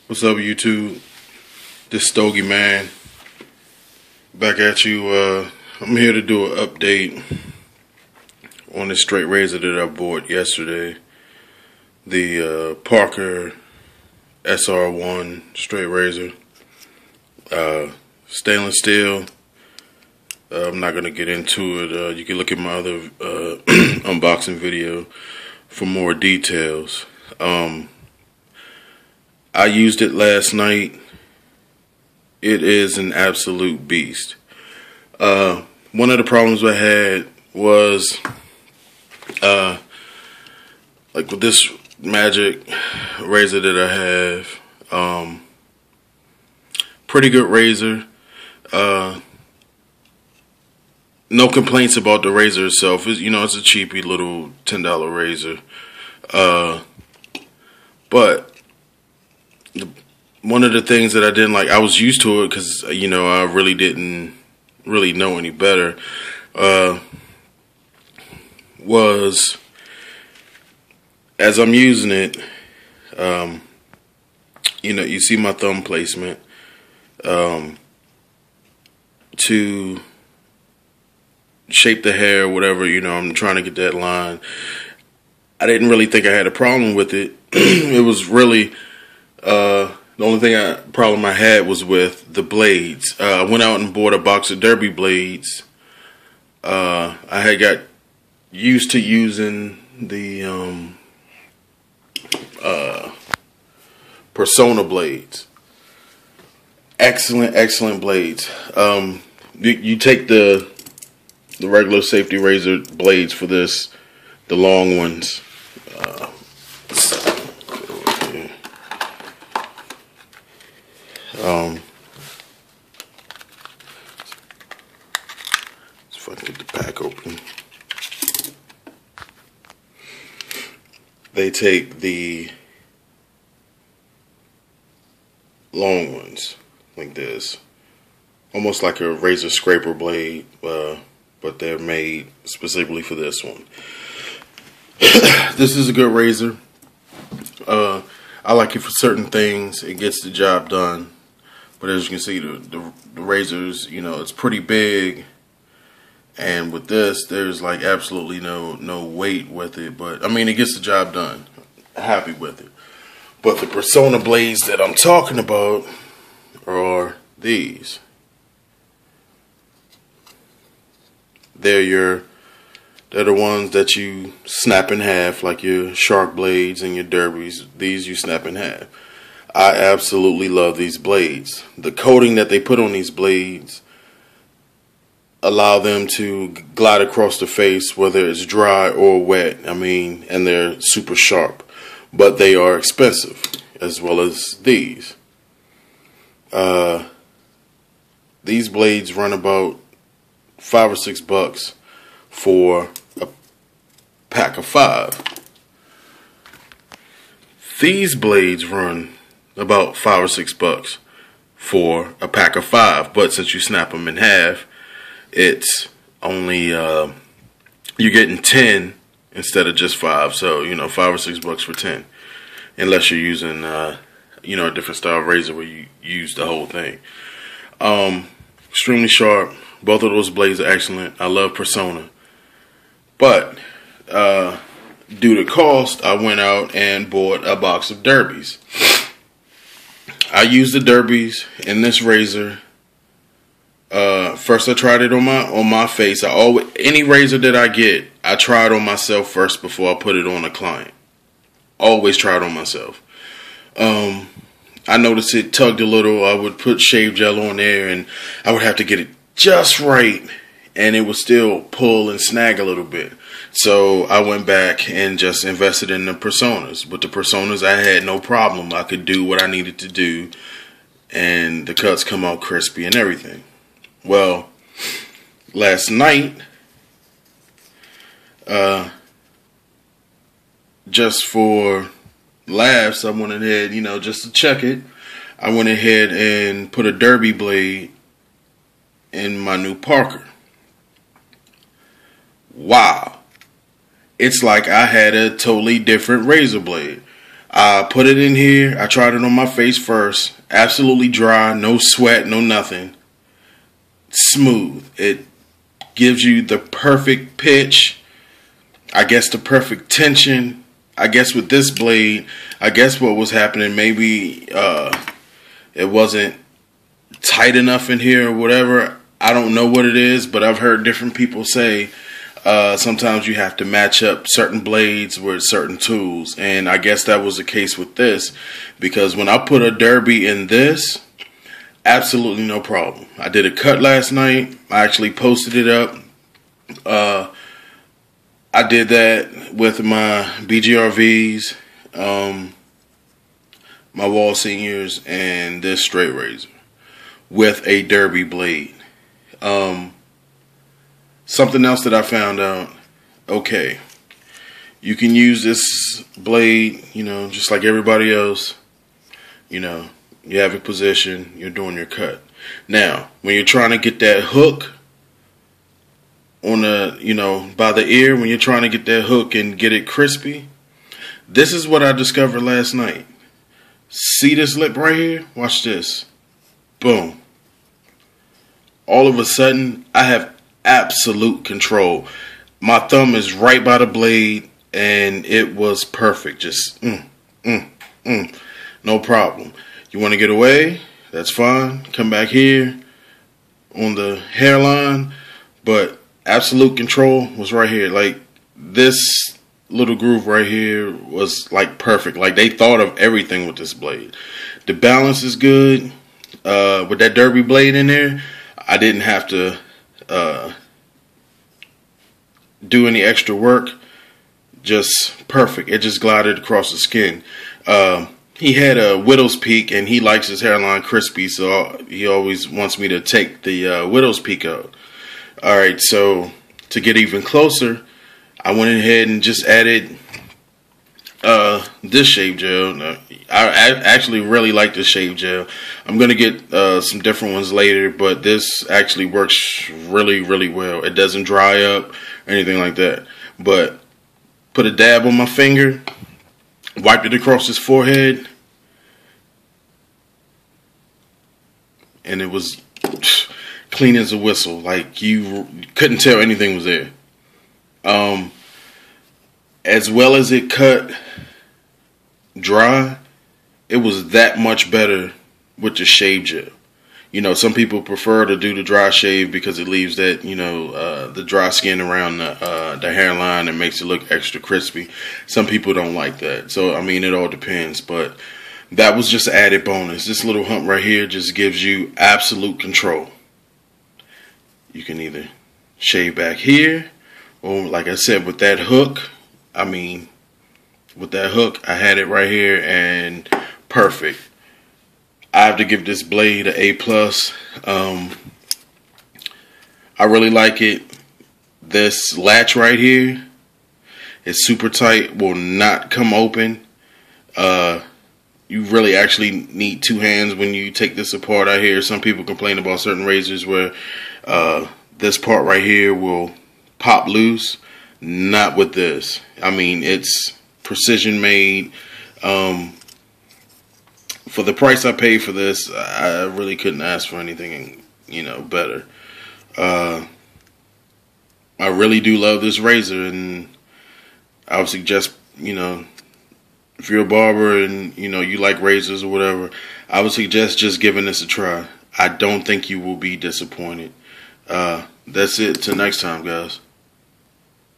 What's up, YouTube? This Stogie Man back at you. I'm here to do an update on this straight razor that I bought yesterday. The Parker sr1 straight razor. Stainless steel. I'm not going to get into it. You can look at my other unboxing video for more details. I used it last night. It is an absolute beast. One of the problems I had was like with this Magic razor that I have, pretty good razor. No complaints about the razor itself. It's, it's a cheapy little $10 razor. But one of the things that I didn't like, I was used to it because, I really didn't really know any better, was as I'm using it, you see my thumb placement, to shape the hair, whatever, I'm trying to get that line. I didn't really think I had a problem with it. It was really, the only problem I had was with the blades. I went out and bought a box of derby blades. I had got used to using the Persona blades. Excellent blades. You take the regular safety razor blades for this, the long ones. If I can get the pack open. They take the long ones like this, almost like a razor scraper blade, but they're made specifically for this one. This is a good razor. I like it for certain things. It gets the job done. But as you can see, the razors, it's pretty big. And with this, there's like absolutely no weight with it. But I mean, it gets the job done. Happy with it. But the Persona blades that I'm talking about are these. They're the ones that you snap in half, like your shark blades and your derbies. These you snap in half. I absolutely love these blades. The coating that they put on these blades allow them to glide across the face, whether it's dry or wet. I mean, and they're super sharp, but they are expensive, as well as these. These blades run about $5 or $6 for a pack of 5. These blades run about $5 or $6 for a pack of 5, but since you snap them in half, it's only you're getting 10 instead of just 5. So $5 or $6 for 10, unless you're using a different style razor where you use the whole thing. Extremely sharp. Both of those blades are excellent. I love Persona, but due to cost, I went out and bought a box of derbies. I used the derbies in this razor. First, I tried it on my face. Any razor that I get, I try it on myself first before I put it on a client. Always try it on myself. I noticed it tugged a little. I would put shave gel on there, and I would have to get it just right, and it would still pull and snag a little bit. So I went back and just invested in the Personas. With the Personas, I had no problem. I could do what I needed to do, and the cuts come out crispy and everything. Well, last night, just for laughs, I went ahead, just to check it, I went ahead and put a derby blade in my new Parker. Wow. It's like I had a totally different razor blade. I put it in here. I tried it on my face first. Absolutely dry, no sweat, no nothing. Smooth. It gives you the perfect pitch. I guess the perfect tension. I guess with this blade, I guess what was happening, maybe it wasn't tight enough in here or whatever. I don't know what it is, but I've heard different people say sometimes you have to match up certain blades with certain tools, and I guess that was the case with this, because when I put a derby in this, absolutely no problem. I did a cut last night. I actually posted it up. I did that with my BGRVs, my Wall Seniors, and this straight razor with a derby blade. Something else that I found out, okay, you can use this blade, you know, just like everybody else. You know, you have a position, you're doing your cut. Now, when you're trying to get that hook on the, you know, by the ear, when you're trying to get that hook and get it crispy, this is what I discovered last night. See this lip right here? Watch this. Boom. All of a sudden, I have absolute control. My thumb is right by the blade, and it was perfect. Just, no problem. You want to get away? That's fine. Come back here on the hairline, but absolute control was right here. Like, this little groove right here was like perfect. Like, they thought of everything with this blade. The balance is good. With that derby blade in there, I didn't have to do any extra work. Just perfect. It just glided across the skin. He had a widow's peak, and he likes his hairline crispy, so he always wants me to take the widow's peak out. Alright, so to get even closer, I went ahead and just added this shave gel. I actually really like this shave gel. I'm going to get some different ones later, but this actually works really, really well. It doesn't dry up or anything like that. But put a dab on my finger, wiped it across his forehead, and it was clean as a whistle. Like, you couldn't tell anything was there. As well as it cut dry, it was that much better with the shave gel. You know, some people prefer to do the dry shave because it leaves that, you know, the dry skin around the hairline and makes it look extra crispy. Some people don't like that. So, I mean, it all depends. But that was just an added bonus. This little hump right here just gives you absolute control. You can either shave back here, or like I said, with that hook, I mean, with that hook, I had it right here, and perfect. I have to give this blade an A+. I really like it. This latch right here is super tight, will not come open. You really actually need two hands when you take this apart. I hear some people complain about certain razors where this part right here will pop loose. Not with this. I mean, it's precision made. For the price I paid for this, I really couldn't ask for anything, you know, better. I really do love this razor, and I would suggest, you know, if you're a barber and, you know, you like razors or whatever, I would suggest just giving this a try. I don't think you will be disappointed. That's it. Till next time, guys.